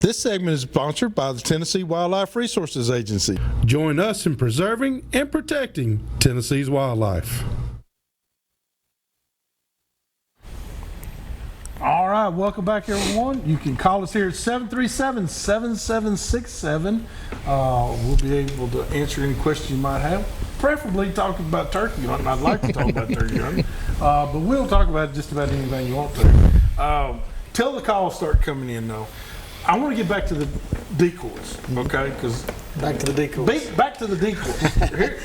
This segment is sponsored by the Tennessee Wildlife Resources Agency. Join us in preserving and protecting Tennessee's wildlife. All right, welcome back, everyone. You can call us here at 737-7767. We'll be able to answer any questions you might have, preferably talking about turkey hunting. I'd like to talk about turkey hunting, but we'll talk about just about anything you want to. Till the calls start coming in, though, I want to get back to the decoys, okay? Because back to the decoys. Back to the decoys. Here,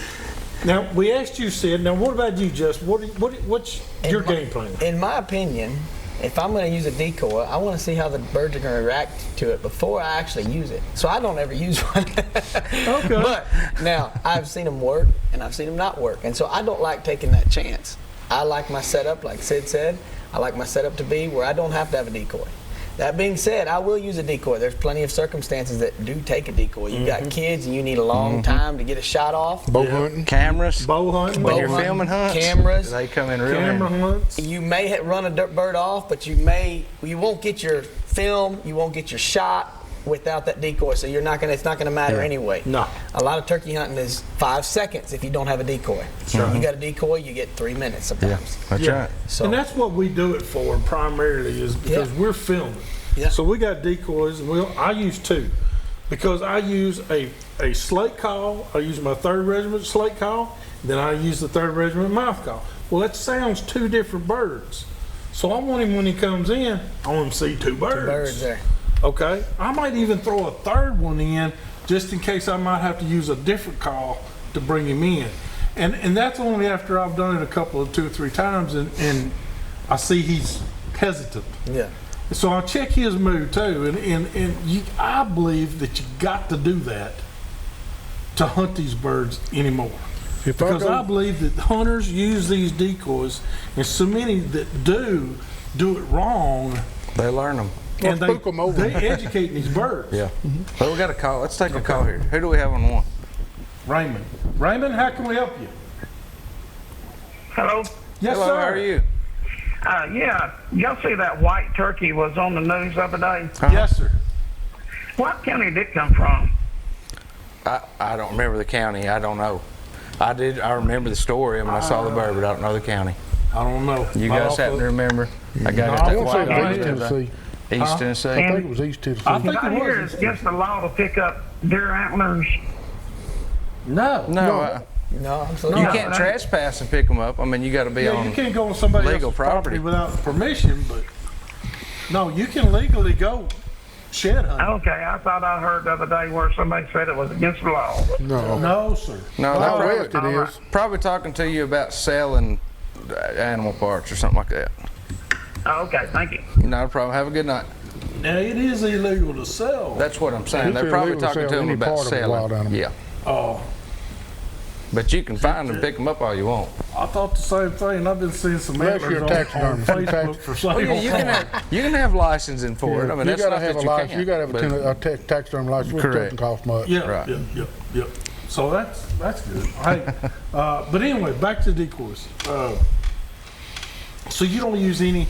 now, we asked you, Sid. Now, what about you, Justin? What's your game plan? In my opinion, if I'm going to use a decoy, I want to see how the birds are going to react to it before I actually use it. So I don't ever use one. Okay. But now, I've seen them work and I've seen them not work. And so I don't like taking that chance. I like my setup, like Sid said, I like my setup to be where I don't have to have a decoy. That being said, I will use a decoy. There's plenty of circumstances that do take a decoy. You got kids and you need a long time to get a shot off. Bow hunting. Cameras. Bow hunting. When you're filming hunts. Cameras. They come in real Camera handy. hunts. You may run a bird off, but you won't get your film, you won't get your shot without that decoy. So it's not gonna matter anyway. No. A lot of turkey hunting is 5 seconds if you don't have a decoy. You got a decoy, you get 3 minutes sometimes. That's right. So, And that's what we do it for primarily, is because we're filming. Yeah. So we got decoys, and I use two, because I use a slate call. I use my 3rd Regiment slate call, then I use the 3rd Regiment mouth call. Well, that sounds two different birds. So I want him, when he comes in, I want him to see two birds. two birds there. Okay, I might even throw a 3rd one in just in case I might have to use a different call to bring him in. And that's only after I've done it a couple of 2 or 3 times and I see he's hesitant. Yeah. So I check his mood too, and I believe that you got to do that to hunt these birds anymore. Because I believe that hunters use these decoys, and so many that do it wrong. They learn them. And they educate these birds. Yeah. Well, we got a call. Let's take a call here. Who do we have on one? Raymond. Raymond, how can we help you? Hello? Yes, Hello, sir. how are you? Yeah, y'all see that white turkey was on the news the other day? Yes, sir. What county did it come from? I don't remember the county. I don't know. I remember the story. I mean, I saw the bird, but I don't know the county. I don't know. You guys happen to remember? I got I that want to say white it was East Tennessee. East Tennessee. I think it was East Tennessee. I think I it hear was. it's against the law to pick up deer antlers. No. No, absolutely You not. can't trespass and pick them up. I mean, you got to be Yeah, on you can't go on somebody legal else's property. without permission, but no, you can legally go shed hunting. Okay, I thought I heard the other day where somebody said it was against the law. No. No, sir. No, Out they're west it is. probably talking to you about selling animal parts or something like that. Okay, thank you. Not a problem. Have a good night. Now, it is illegal to sell. That's what I'm saying. It's They're probably illegal to talking to sell them any about part of a wild selling. animal. Yeah. Oh, But you can find them, pick them up all you want. I thought the same thing. I've been seeing some Unless antlers you're a on taxidermist. Facebook for sale. Well, yeah, you can have licensing for it. I mean, you that's got to not have that a you license. can't. You got to have a taxidermy license, which Correct. doesn't cost much. Yeah, Right. Yep. So that's good. Hey, but anyway, back to decoys. So you don't use any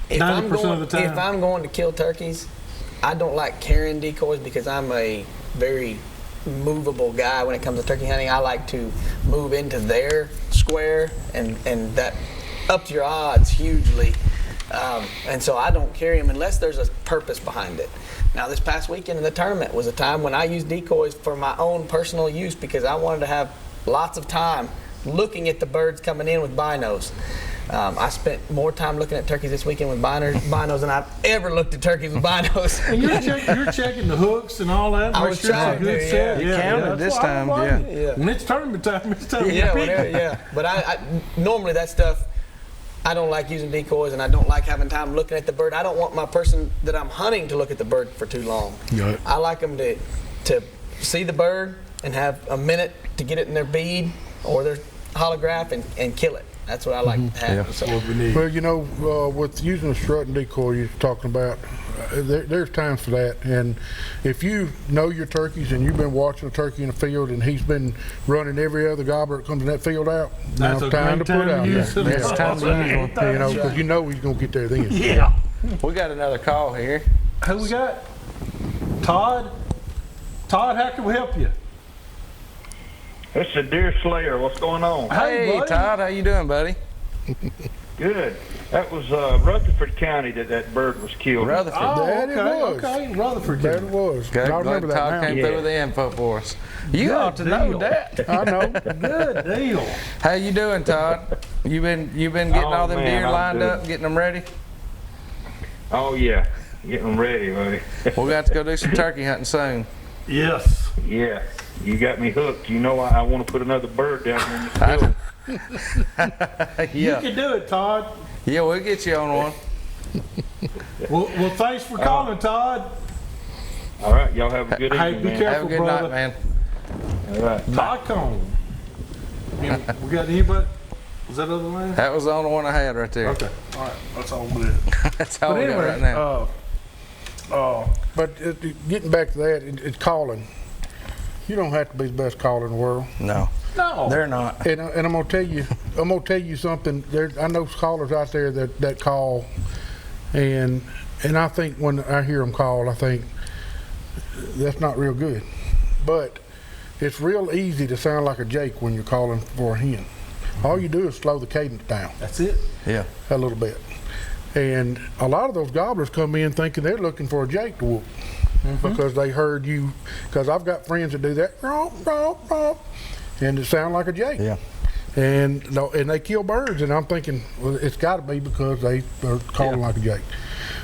90% of the time? If I'm going to kill turkeys, I don't like carrying decoys because I'm a very movable guy when it comes to turkey hunting. I like to move into their square and that ups your odds hugely. And so I don't carry them unless there's a purpose behind it. Now, this past weekend in the tournament was a time when I used decoys for my own personal use because I wanted to have lots of time looking at the birds coming in with binos. I spent more time looking at turkeys this weekend with binos than I've ever looked at turkeys with binos. And you're checking the hooks and all that. I make was sure it's a trying good to, set. You counted this that's why I time, like yeah. it. Yeah. When it's tournament time, it's time Yeah, to pick. yeah. But I normally that stuff, I don't like using decoys and I don't like having time looking at the bird. I don't want my person that I'm hunting to look at the bird for too long. Yeah. I like them to see the bird and have a minute to get it in their bead or their holograph and kill it. That's what I like to have. Yeah. So, What we need. Well, you know, with using a strut and decoy you're talking about, there's times for that. And if you know your turkeys and you've been watching a turkey in the field and he's been running every other gobbler that comes in that field out, That's now a it's time to great put time out to there. use it. Yeah. It's time to use one. You know, because you know he's going to get there then. Yeah. We got another call here. Who we got? Todd, how can we help you? It's the Deer Slayer. What's going on? Hey, Hey, buddy. Todd, how you doing, buddy? Good. That was Rutherford County that bird was killed. in. Rutherford. Oh, That it okay, was. okay. Rutherford. That it was. Okay, I glad remember Todd that now. came through with the info for us. You Good ought to know deal. that. I know. Good deal. How you doing, Todd? You been getting all them man, deer I'm lined good. up, getting them ready? Oh, yeah. Getting them ready, buddy. We got to go do some turkey hunting soon. Yes. Yeah. You got me hooked. You know I want to put another bird down here in the field. You Yeah, can do it, Todd. yeah, we'll get you on one. Well, thanks for calling, Todd. All right. Y'all have a good Hey, evening, be man. careful. Have a good brother. night, man. All right. Todd Cone. And we got anybody? Was that other line? That was the only one I had right there. Okay. All right. That's all we did. That's all But we got anyway, right now. But getting back to that, it's calling. You don't have to be the best caller in the world. No, no. they're not. And I'm gonna tell you something. I know callers out there that call, and I think when I hear them call, I think that's not real good. But it's real easy to sound like a Jake when you're calling for a hen. All you do is slow the cadence down That's it. Yeah. a little bit. And a lot of those gobblers come in thinking they're looking for a Jake to whoop because they heard you. Because I've got friends that do that, romp, romp, romp, and it sound like a Jake. Yeah. And they kill birds, and I'm thinking, well, it's got to be because they are calling like a Jake.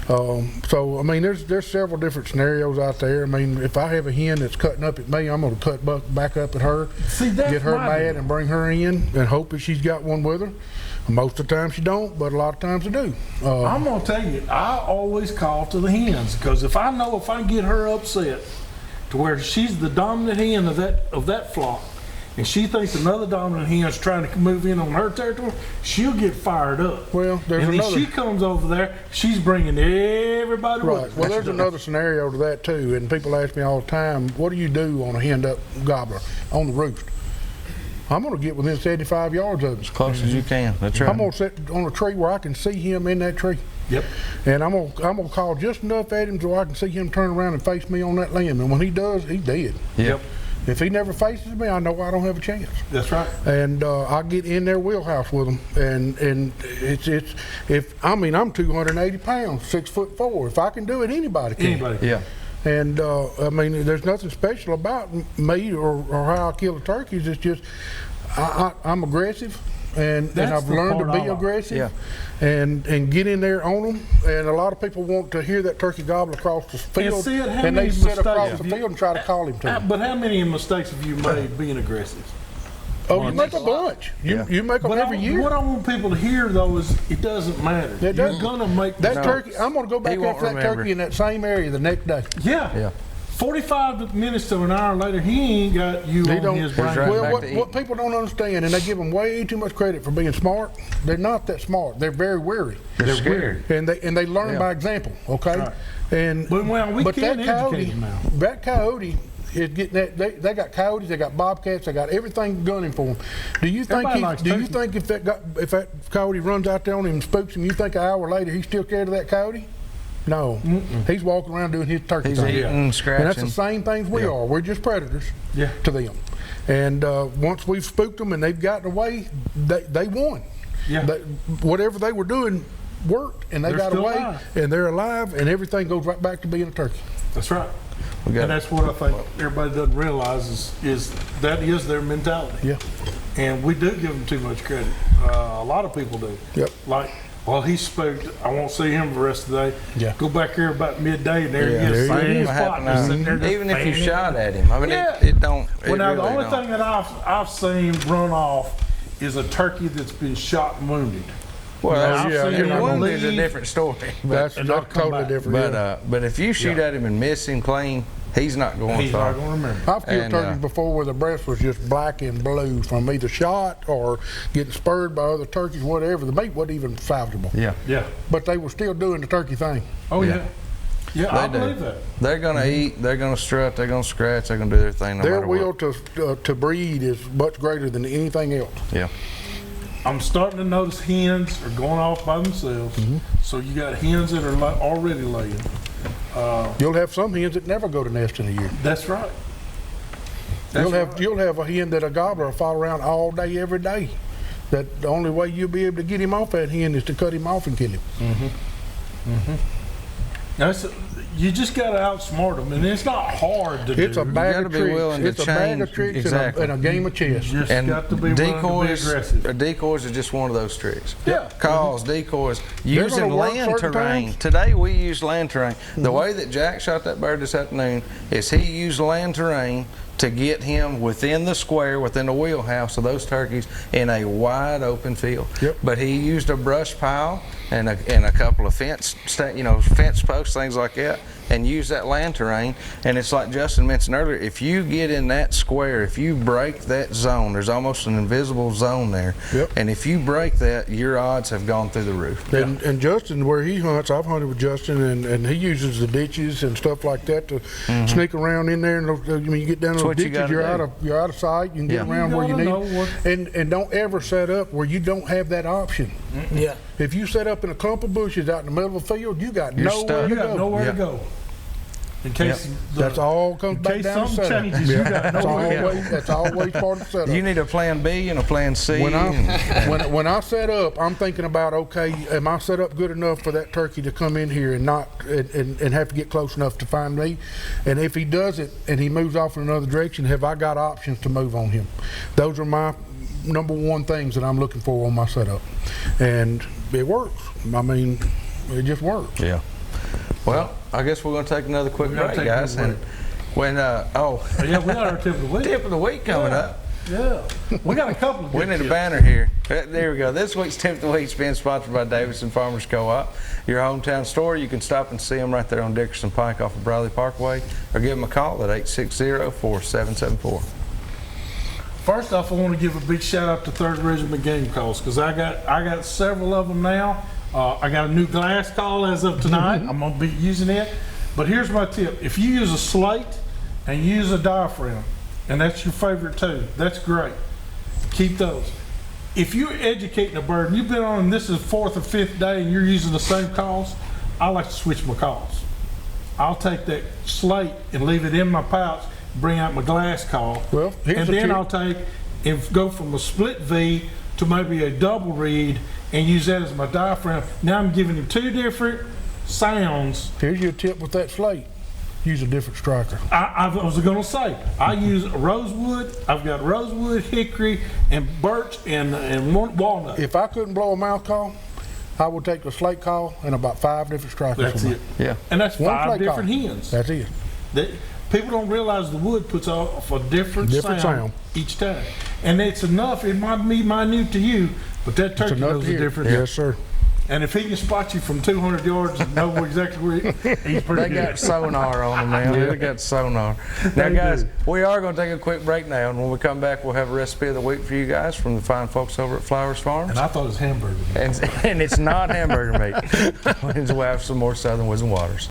So I mean, there's several different scenarios out there. I mean, if I have a hen that's cutting up at me, I'm going to cut back up at her, See, that's get her my mad, deal. and bring her in, and hope that she's got one with her. Most of the time she don't, but a lot of times I do. I'm gonna tell you, I always call to the hens because if I can get her upset to where she's the dominant hen of that flock, and she thinks another dominant hen is trying to move in on her territory, she'll get fired up. Well, there's and then another. she comes over there, she's bringing everybody Right. with her. Well, there's another scenario to that too, and people ask me all the time, what do you do on a hen-up gobbler on the roost? I'm going to get within 75 yards of him. As close as you can. That's right. I'm going to sit on a tree where I can see him in that tree. Yep. And I'm gonna call just enough at him so I can see him turn around and face me on that limb. And when he does, he's dead. Yep. If he never faces me, I know I don't have a chance. That's right. And I get in their wheelhouse with them. And I'm 280 pounds, 6'4". If I can do it, anybody can. Anybody. Yeah. And I mean, there's nothing special about me or how I kill the turkeys. It's just I'm aggressive, and That's I've the learned to part I be like. aggressive, Yeah. and get in there on them. And a lot of people want to hear that turkey gobble across the field, see it, how and they many sit across mistakes the have you- field and try to call him to. But how many mistakes have you made being aggressive? Oh, you make a bunch. You make them But every year. what I want people to hear though is it doesn't matter. It doesn't. You're gonna make That mistakes. turkey, I'm going to go back won't after that remember. turkey in that same area the next day. Yeah. Yeah. 45 minutes to an hour later, he ain't got you They on don't. his He's brain. right Well, back what, to eat. what people don't understand, and they give them way too much credit for being smart. They're not that smart. They're very wary, They're scared. and they learn Yeah. by example. Okay, Right. and But, well, we but can't that educate coyote, them now. that coyote is getting that. They got coyotes, they got bobcats, they got everything gunning for them. Do you think? Everybody likes Do you turkey. think if that coyote runs out there on him and spooks him, you think an hour later he's still scared of that coyote? No, he's walking around doing his turkey He's thing. eating, And that's scratching. the same things we Yeah. are. We're just predators Yeah. to them. And once we've spooked them and they've gotten away, they won. Yeah. Whatever they were doing worked, and they They're got still away, alive. and they're alive, and everything goes right back to being a turkey. That's right. We got And that's what I think everybody doesn't realize is that is their mentality. Yeah. And we do give them too much credit. A lot of people do. Yep. Like, well, he spooked. I won't see him the rest of the day. Yeah. Go back here about midday, and there Yeah, he there is. you Same go. spot, just sitting there just Even if you fanning. shot at him, I mean, Yeah. it don't. Well, it now the really only don't. thing that I've seen run off is a turkey that's been shot and wounded. Well, I've yeah, seen you're him not one leave, is a different story. But That's and not come totally back. different. but if you shoot Yeah. at him and miss him clean, he's not going he's far. not going to remember. I've killed and, turkeys before where the breast was just black and blue from either shot or getting spurred by other turkeys, whatever. The meat wasn't even salvageable. Yeah. Yeah. But they were still doing the turkey thing. Oh, yeah. Yeah. Yeah, I They do. believe that. They're gonna eat. They're gonna strut. They're gonna scratch. They're gonna do their thing no Their matter will what. to breed is much greater than anything else. Yeah. I'm starting to notice hens are going off by themselves. So you got hens that are already laying. You'll have some hens that never go to nest in a year. That's right. That's You'll have a hen that a gobbler will follow around all day, every day. That the only way you'll be able to get him off that hen is to cut him off and kill him. You just got to outsmart them, and it's not hard to do. It's a bag gotta of be tricks. willing to It's a bag of change. tricks Exactly. and a game of chess. You just And got to be willing to be aggressive. decoys are just one of those tricks. Yeah. Calls, decoys, using gonna work land certain terrain. times. Today we use land terrain. The way that Jack shot that bird this afternoon is he used land terrain to get him within the square, within the wheelhouse of those turkeys in a wide open field. Yep. But he used a brush pile and a couple of fence posts, things like that, and use that land terrain. And it's like Justin mentioned earlier, if you get in that square, if you break that zone, there's almost an invisible zone there. Yep. And if you break that, your odds have gone through the roof. And Justin, where he hunts, I've hunted with Justin, and he uses the ditches and stuff like that to sneak around in there. And when you get down those what you ditches, gotta do. you're out of sight. You can get Yeah. around You where you gotta know need. And don't ever set up where you don't have that option. Yeah. If you set up in a clump of bushes out in the middle of a field, you got You're nowhere stuck. to You go. got nowhere Yeah. to go. In case That's all comes in back case down to something setup. changes, you got That's nowhere to go. that's always part of the setup. You need a plan B and a plan C. When I set up, I'm thinking about, okay, am I set up good enough for that turkey to come in here and not and have to get close enough to find me? And if he does it and he moves off in another direction, have I got options to move on him? Those are my number one things that I'm looking for on my setup, and it works. I mean, it just works. Yeah. Well, I guess we're going to take another quick We're gonna break, take guys. another And when Yeah, we got our tip of the week. tip of the week coming up. Yeah, we got a couple of We good need a tips. banner here. There we go. This week's Tip of the Week's being sponsored by Davidson Farmers Co-op, your hometown store. You can stop and see them right there on Dickerson Pike off of Bradley Parkway, or give them a call at 860-4774. First off, I want to give a big shout out to 3rd Regiment Game Calls, because I got several of them now. I got a new glass call as of tonight. I'm going to be using it. But here's my tip. If you use a slate and use a diaphragm, and that's your favorite too, that's great. Keep those. If you're educating a bird, and you've been on, and this is 4th or 5th day, and you're using the same calls, I like to switch my calls. I'll take that slate and leave it in my pouch, bring out my glass call, Well, here's and a then tip. I'll take and go from a split V to maybe a double reed and use that as my diaphragm. Now I'm giving him 2 different sounds. Here's your tip with that slate. Use a different striker. I was going to say, I use rosewood. I've got rosewood, hickory, and birch, and walnut. If I couldn't blow a mouth call, I would take the slate call and about 5 different strikers. That's with it. Yeah. And that's One 5 slate different call. hens. That's it. People don't realize the wood puts off a different Different sound. each time. And it's enough. It might be minute to you, but that turkey enough knows to the hear. difference. Yes, sir. And if he can spot you from 200 yards and know exactly where he's pretty They good. got sonar on them now. They got sonar. Now, They guys, do. we are going to take a quick break now, and when we come back, we'll have a recipe of the week for you guys from the fine folks over at Flowers Farms. And I thought it was hamburger. And it's not hamburger meat. We'll have some more Southern Woods and Waters.